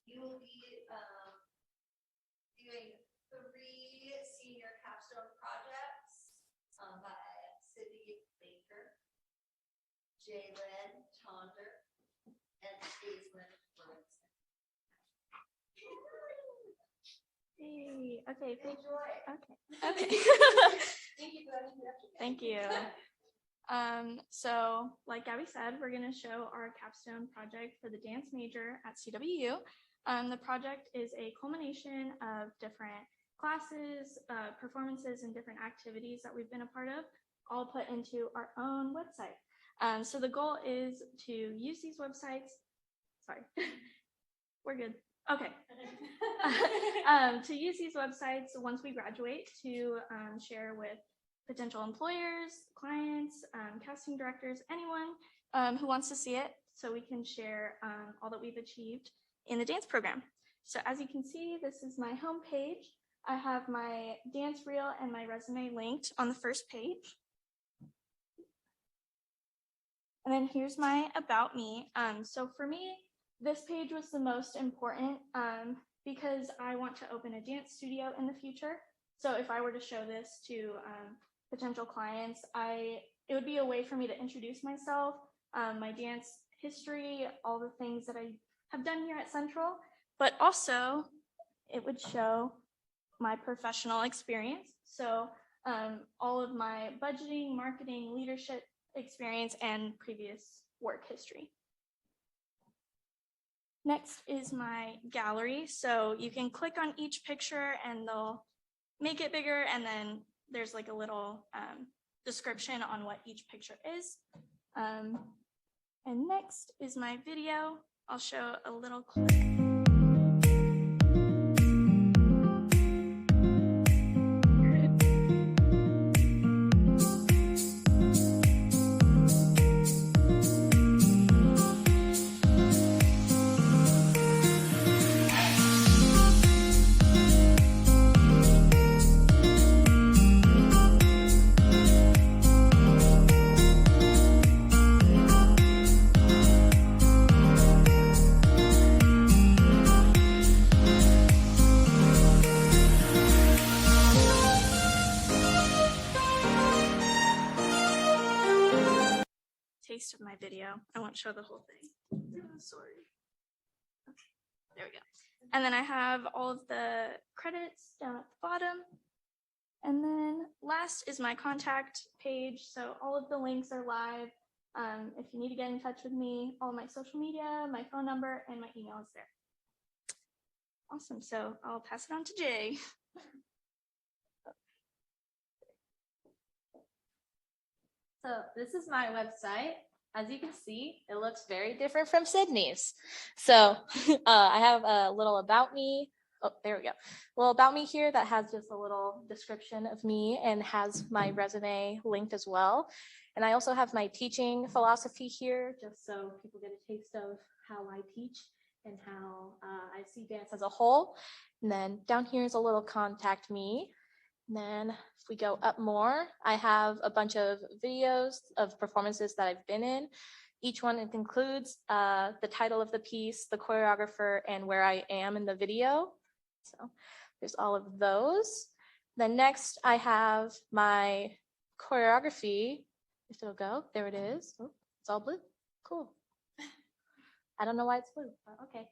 You will be doing 3 senior capstone projects by Sydney Baker, Jaelynn, Tonder, and Aislinn, Williamson. Hey, okay. Enjoy. Okay. Thank you for that introduction. Thank you. So like Gabby said, we're going to show our capstone project for the dance major at CWU. The project is a culmination of different classes, performances, and different activities that we've been a part of, all put into our own website. So the goal is to use these websites. Sorry, we're good. Okay. To use these websites once we graduate to share with potential employers, clients, casting directors, anyone who wants to see it, so we can share all that we've achieved in the dance program. So as you can see, this is my home page. I have my dance reel and my resume linked on the first page. And then here's my about me. So for me, this page was the most important because I want to open a dance studio in the future. So if I were to show this to potential clients, it would be a way for me to introduce myself, my dance history, all the things that I have done here at Central, but also it would show my professional experience. So all of my budgeting, marketing, leadership experience, and previous work history. Next is my gallery. So you can click on each picture and they'll make it bigger, and then there's like a little description on what each picture is. And next is my video. I'll show a little clip. Taste of my video. I won't show the whole thing. Sorry. Okay, there we go. And then I have all of the credits down at the bottom. And then last is my contact page. So all of the links are live. If you need to get in touch with me, all my social media, my phone number, and my email is there. Awesome. So I'll pass it on to Jay. So this is my website. As you can see, it looks very different from Sydney's. So I have a little about me. Oh, there we go. A little about me here that has just a little description of me and has my resume linked as well. And I also have my teaching philosophy here, just so people get a taste of how I teach and how I see dance as a whole. And then down here is a little contact me. And then if we go up more, I have a bunch of videos of performances that I've been in. Each one includes the title of the piece, the choreographer, and where I am in the video. So there's all of those. Then next I have my choreography. If it'll go, there it is. Oh, it's all blue. Cool. I don't know why it's blue, but okay.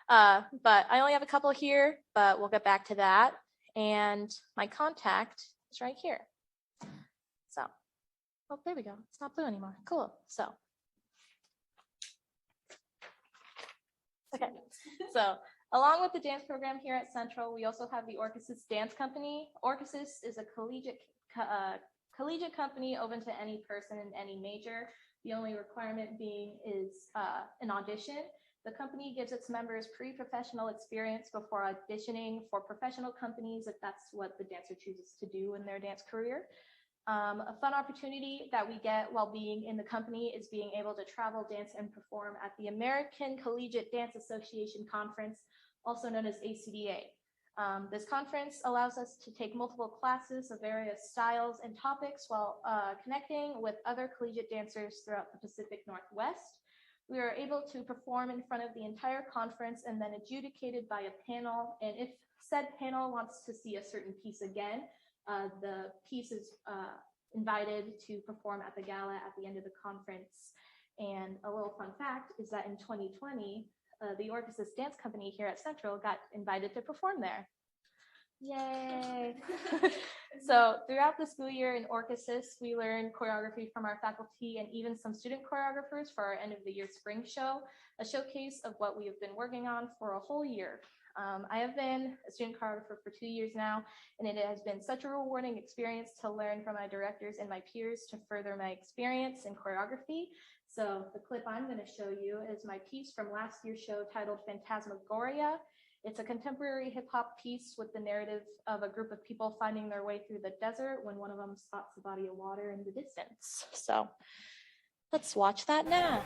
But I only have a couple here, but we'll get back to that. And my contact is right here. So, oh, there we go. It's not blue anymore. Cool. So, okay. So, along with the dance program here at Central, we also have the Orchesis Dance Company. Orchesis is a collegiate company open to any person in any major. The only requirement being is an audition. The company gives its members pre-professional experience before auditioning for professional companies if that's what the dancer chooses to do in their dance career. A fun opportunity that we get while being in the company is being able to travel, dance, and perform at the American Collegiate Dance Association Conference, also known as ACDA. This conference allows us to take multiple classes of various styles and topics while connecting with other collegiate dancers throughout the Pacific Northwest. We were able to perform in front of the entire conference and then adjudicated by a panel. And if said panel wants to see a certain piece again, the piece is invited to perform at the gala at the end of the conference. And a little fun fact is that in 2020, the Orchesis Dance Company here at Central got invited to perform there. Yay! So throughout the school year in Orchesis, we learned choreography from our faculty and even some student choreographers for our end of the year spring show, a showcase of what we have been working on for a whole year. I have been a student choreographer for 2 years now, and it has been such a rewarding experience to learn from my directors and my peers to further my experience in choreography. So the clip I'm going to show you is my piece from last year's show titled Phantasmagoria. It's a contemporary hip hop piece with the narrative of a group of people finding their way through the desert when one of them spots a body of water in the distance. So let's watch that now.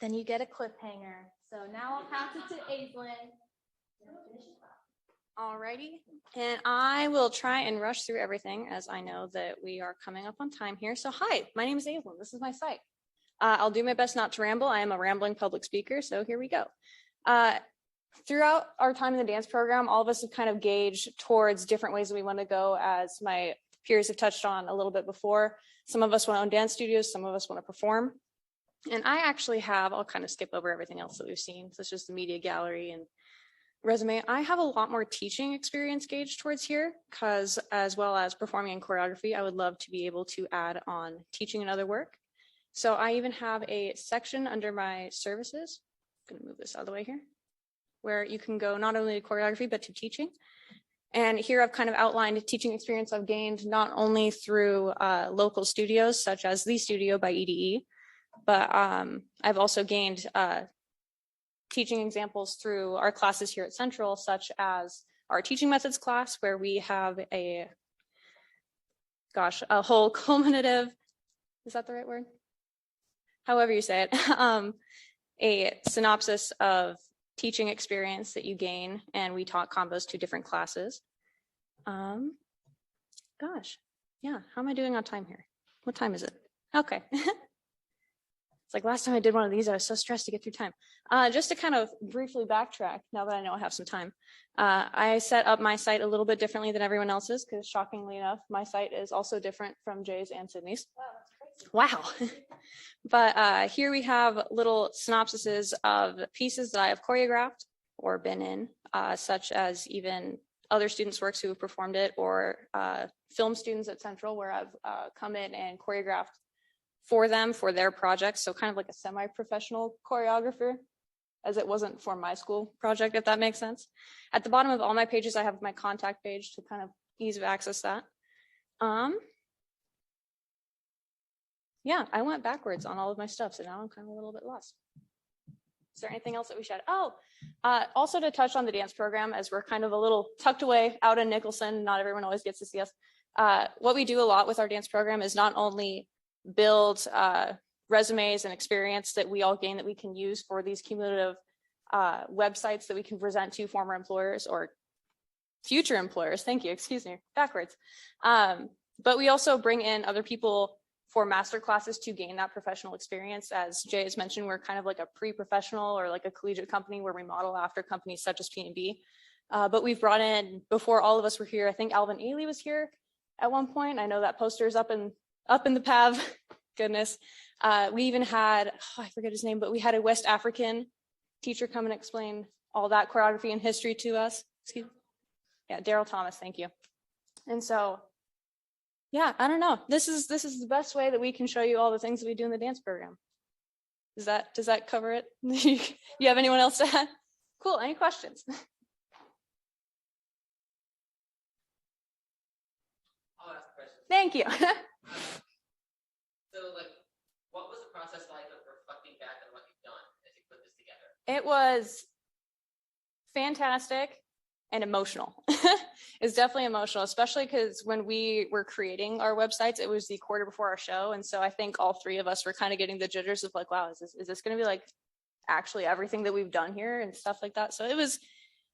Then you get a cliffhanger. So now I'll pass it to Aislinn. Alrighty, and I will try and rush through everything as I know that we are coming up on time here. So hi, my name is Aislinn. This is my site. I'll do my best not to ramble. I am a rambling public speaker, so here we go. Throughout our time in the dance program, all of us have kind of gauged towards different ways that we want to go, as my peers have touched on a little bit before. Some of us want to own dance studios, some of us want to perform. And I actually have, I'll kind of skip over everything else that we've seen, such as the media gallery and resume. I have a lot more teaching experience gauged towards here, because as well as performing in choreography, I would love to be able to add on teaching and other work. So I even have a section under my services. I'm going to move this out of the way here, where you can go not only to choreography, but to teaching. And here I've kind of outlined teaching experience I've gained not only through local studios, such as The Studio by EDE, but I've also gained teaching examples through our classes here at Central, such as our teaching methods class, where we have a whole culminative, is that the right word? However you say it, a synopsis of teaching experience that you gain, and we taught combos to different classes. Yeah, how am I doing on time here? What time is it? Okay. It's like last time I did one of these, I was so stressed to get through time. Just to kind of briefly backtrack, now that I know I have some time, I set up my site a little bit differently than everyone else's, because shockingly enough, my site is also different from Jay's and Sydney's. Wow. But here we have little synopsises of pieces that I have choreographed or been in, such as even other students' works who have performed it, or film students at Central, where I've come in and choreographed for them for their projects. So kind of like a semi-professional choreographer, as it wasn't for my school project, if that makes sense. At the bottom of all my pages, I have my contact page to kind of ease of access that. yeah, I went backwards on all of my stuff, so now I'm kind of a little bit lost. Is there anything else that we should? Oh, also to touch on the dance program, as we're kind of a little tucked away out in Nicholson, not everyone always gets to see us. What we do a lot with our dance program is not only build resumes and experience that we all gain that we can use for these cumulative websites that we can present to former employers or future employers. Thank you. Excuse me. Backwards. But we also bring in other people for master classes to gain that professional experience. As Jay has mentioned, we're kind of like a pre-professional or like a collegiate company where we model after companies such as P&B. But we've brought in, before all of us were here, I think McNeillie was here at one point. I know that poster is up in the PAV. Goodness. We even had, I forget his name, but we had a West African teacher come and explain all that choreography and history to us. Excuse me. Yeah, Daryl Thomas, thank you. And so, yeah, I don't know. This is the best way that we can show you all the things that we do in the dance program. Does that cover it? You have anyone else to add? Cool. Any questions? I'll ask a question. Thank you. So, like, what was the process like of reflecting back on what you've done as you put this together? It was fantastic and emotional. It's definitely emotional, especially because when we were creating our websites, it was the quarter before our show. And so I think all three of us were kind of getting the jitters of like, wow, is this going to be like actually everything that we've done here and stuff like that. So it was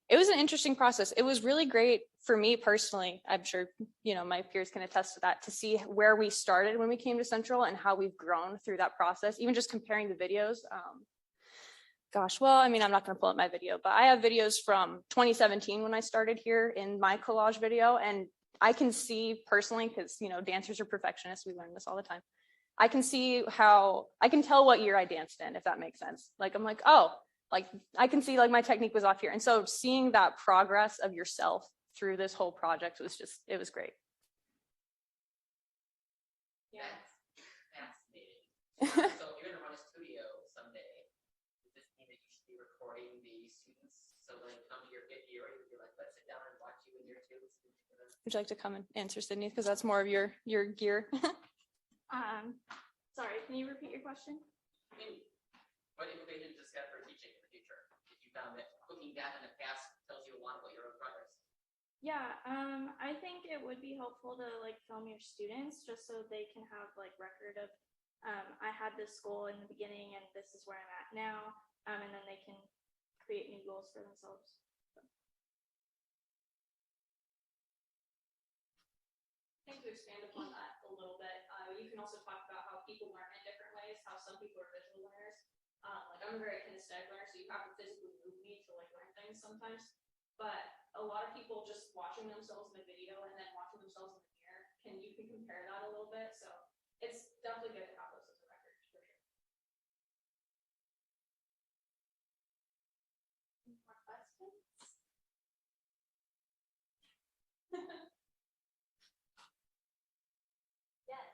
an interesting process. It was really great for me personally. I'm sure, my peers can attest to that, to see where we started when we came to Central and how we've grown through that process, even just comparing the videos. Gosh, well, I mean, I'm not going to pull up my video, but I have videos from 2017 when I started here in my collage video. And I can see personally, because, dancers are perfectionists. We learn this all the time. I can see how I can tell what year I danced in, if that makes sense. Like, I'm like, oh, like I can see like my technique was off here. And so seeing that progress of yourself through this whole project was it was great. Yeah. Fascinating. So if you're going to run a studio someday, does this mean that you should be recording the students? So when they come to your fifth year, you'd be like, let's sit down and watch you in year two. Would you like to come and answer, Sydney? Because that's more of your gear. Sorry, can you repeat your question? I mean, what implications does this have for teaching in the future? If you found that looking back in the past tells you a lot about your own progress? Yeah, I think it would be helpful to like film your students just so they can have like record of I had this goal in the beginning and this is where I'm at now, and then they can create new goals for themselves. I think to expand upon that a little bit, you can also talk about how people learn in different ways, how some people are visual learners. Like I'm a very kinesthetic learner, so you have to physically move me to like learn things sometimes. But a lot of people just watching themselves in a video and then watching themselves in the mirror, you can compare that a little bit. So it's definitely good to have those as a record for sure. Any more questions? Yes.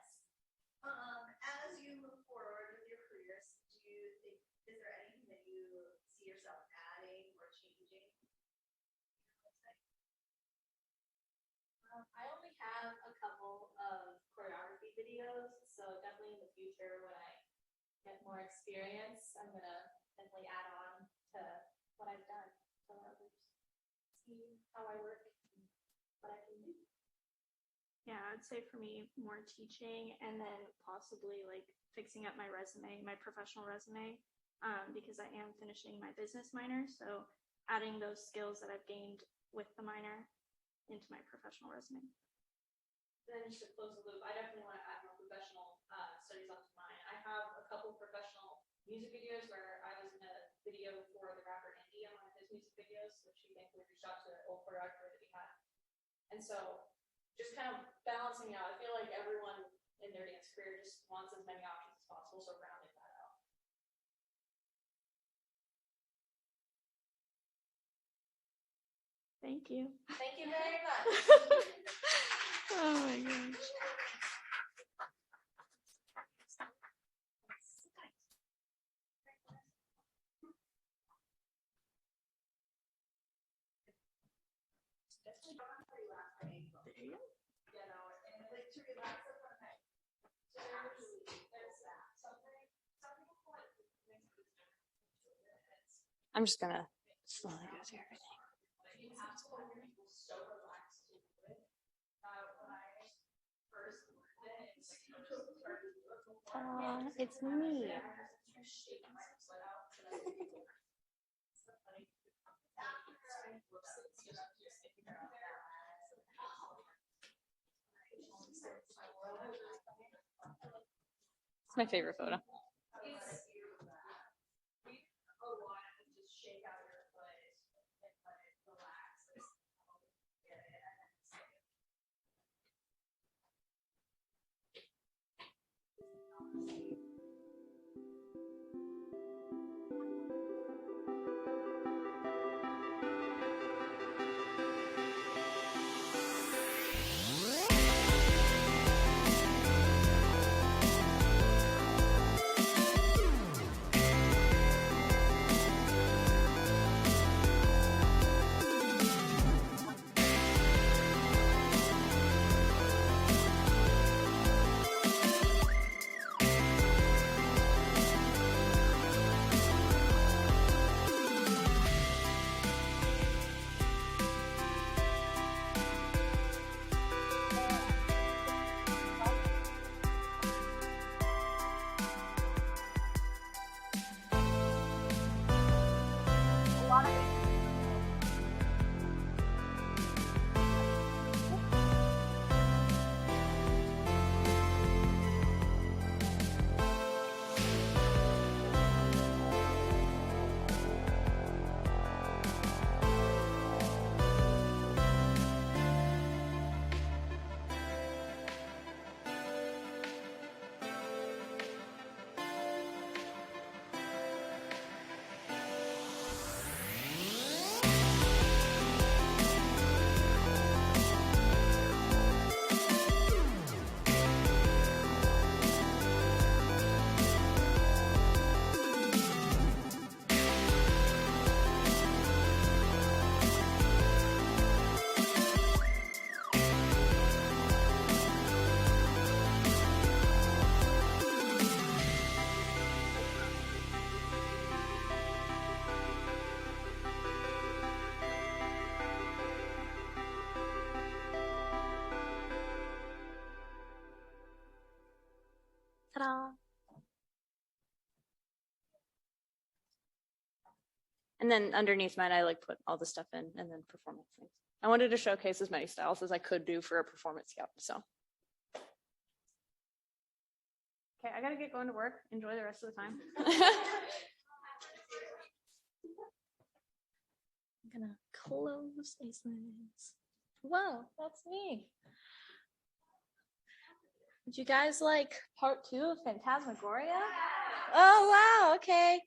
As you move forward with your careers, do you think, is there anything that you see yourself adding or changing? I only have a couple of choreography videos, so definitely in the future when I get more experience, I'm gonna definitely add on to what I've done so others see how I work and what I can do. Yeah, I'd say for me, more teaching and then possibly like fixing up my resume, my professional resume, because I am finishing my business minor. So adding those skills that I've gained with the minor into my professional resume. Then just to close the loop, I definitely want to add more professional studies onto mine. I have a couple professional music videos where I was in a video for the rapper Indie on one of his music videos, which we thankfully reached out to the old choreographer that we had. And so just kind of balancing out, I feel like everyone in their dance career just wants as many options as possible, so rounding that out. Thank you. Thank you very much. Oh my gosh. You know, and like to relax the front neck. I'm just gonna slowly go through everything. It's me. It's my favorite photo. Ta-da. And then underneath mine, I like put all the stuff in and then performance things. I wanted to showcase as many styles as I could do for a performance scout. So. Okay, I gotta get going to work. Enjoy the rest of the time. I'm gonna close Aislinn. Wow, that's me. Would you guys like part 2 of Phantasmagoria? Oh, wow. Okay.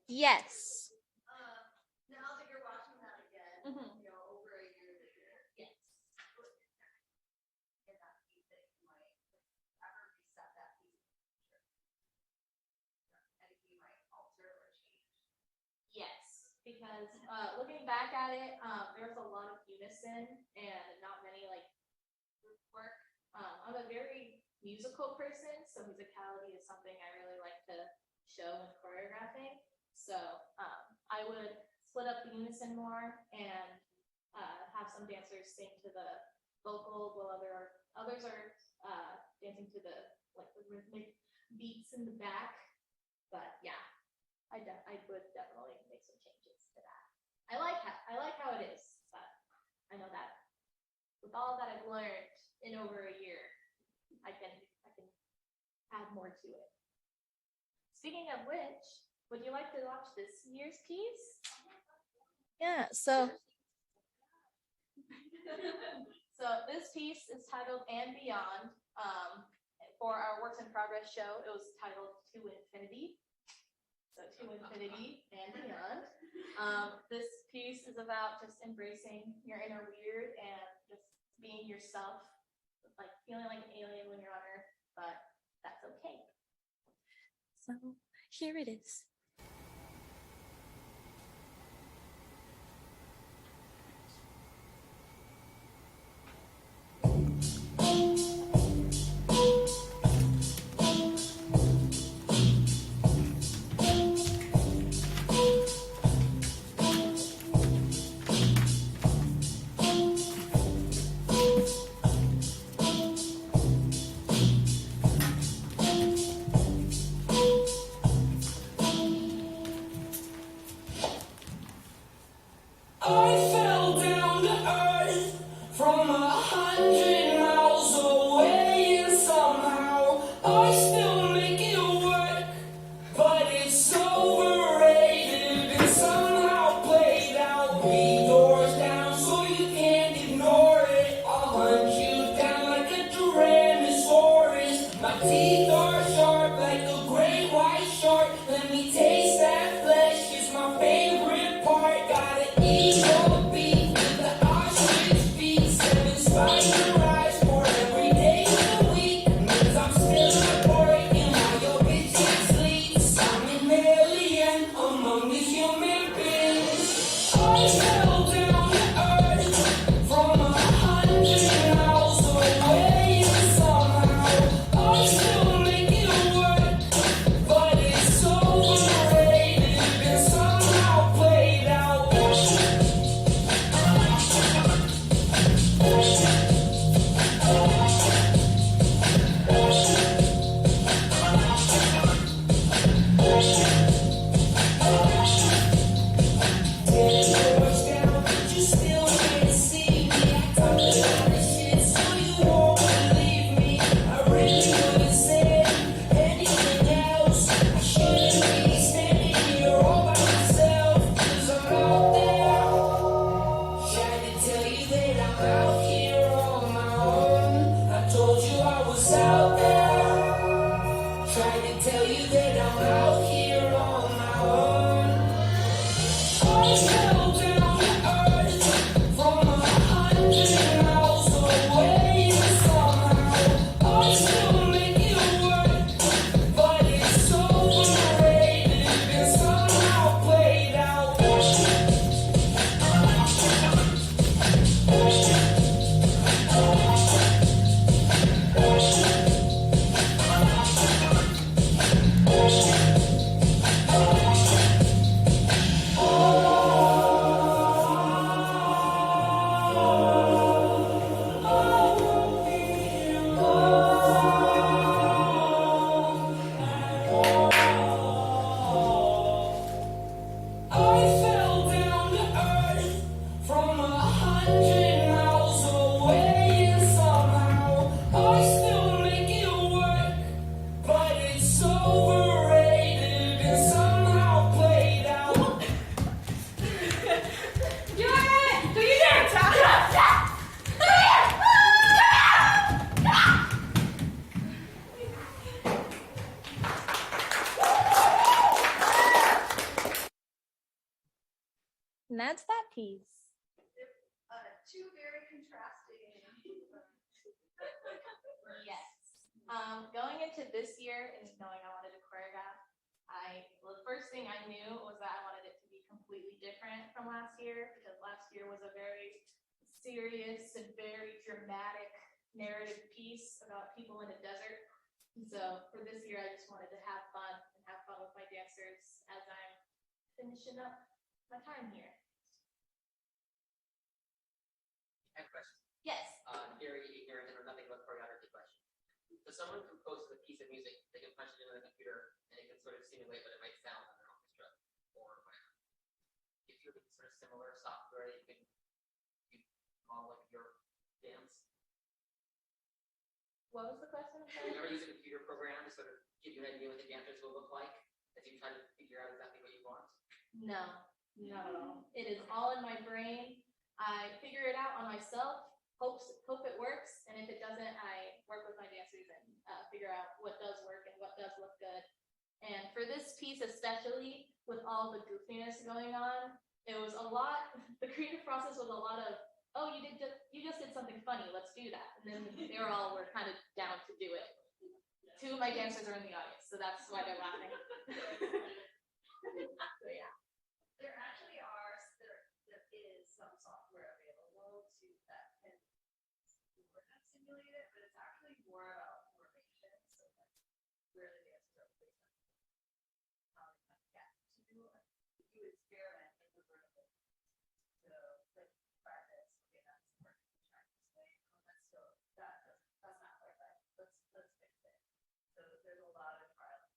Yes. Now that you're watching that again, Mhm. you know, over a year later, Yes. what is that in that piece that you might ever reset that piece in the future? Anything you might alter or change? Yes, because looking back at it, there was a lot of unison and not many like group work. I'm a very musical person, so musicality is something I really like to show in choreographing. So I would split up the unison more and have some dancers sing to the vocal while others are dancing to the like the rhythmic beats in the back. But yeah, I would definitely make some changes to that. I like how it is, but I know that with all that I've learned in over a year, I can add more to it. Speaking of which, would you like to watch this year's piece? Yeah, so this piece is titled And Beyond. For our works in progress show, it was titled To Infinity. So to infinity and beyond. This piece is about just embracing your inner weird and just being yourself, like feeling like an alien when you're on Earth, but that's okay. So here it is. I fell down to earth from 100 miles away, and somehow I still make it work. But it's overrated and somehow played out. Three doors down, so you can't ignore it. I'll hunt you down like a Tyrannosaurus. My teeth are sharp like a great white shark. Let me taste that flesh, it's my favorite part. Gotta eat your And that's that piece. Two very contrasting. Yes. Going into this year and knowing I wanted to choreograph, the first thing I knew was that I wanted it to be completely different from last year, because last year was a very serious and very dramatic narrative piece about people in a desert. And so for this year, I just wanted to have fun with my dancers as I'm finishing up my time here. I have a question. Yes. Very ignorant and nothing but choreography question. So someone composes a piece of music, they can punch it into the computer and it can sort of simulate what it might sound on an orchestra or whatever. If you're sort of similar software, you can model like your dance. What was the question? Have you ever used a computer program to sort of give you an idea what the dancers will look like as you try to figure out exactly what you want? No, not at all. It is all in my brain. I figure it out on myself, hope it works, and if it doesn't, I work with my dancers and figure out what does work and what does look good. And for this piece especially, with all the goofiness going on, it was a lot, the creative process was a lot of, oh, you just did something funny, let's do that. And then they were kind of down to do it. Two of my dancers are in the audience, so that's why they're laughing. So yeah. There actually there is some software available that can simulate it, but it's actually more about formation. So like where the dancers are placed. You experiment in the room. So like practice, okay, that's working this way. That's not quite right. Let's fix it. So there's a lot of trial.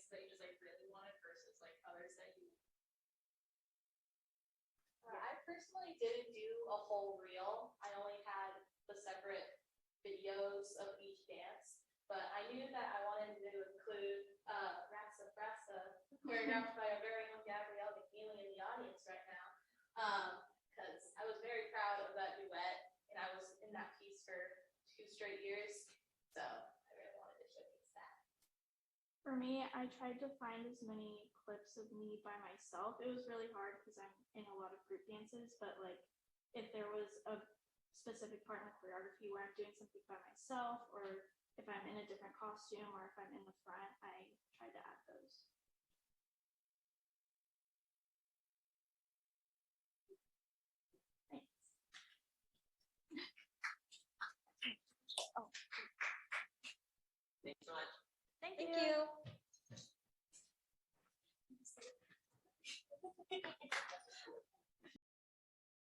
dances that you just like really wanted versus like others that you? I personally didn't do a whole reel. I only had the separate videos of each dance, but I knew that I wanted to include Rasa Frasa, choreographed by our very own Gabrielle McNeillie in the audience right now, because I was very proud of that duet, and I was in that piece for 2 straight years, so I really wanted to showcase that. For me, I tried to find as many clips of me by myself. It was really hard because I'm in a lot of group dances, but like if there was a specific part in the choreography where I'm doing something by myself, or if I'm in a different costume, or if I'm in the front, I tried to add those. Thanks. Thanks so much. Thank Thank you. you.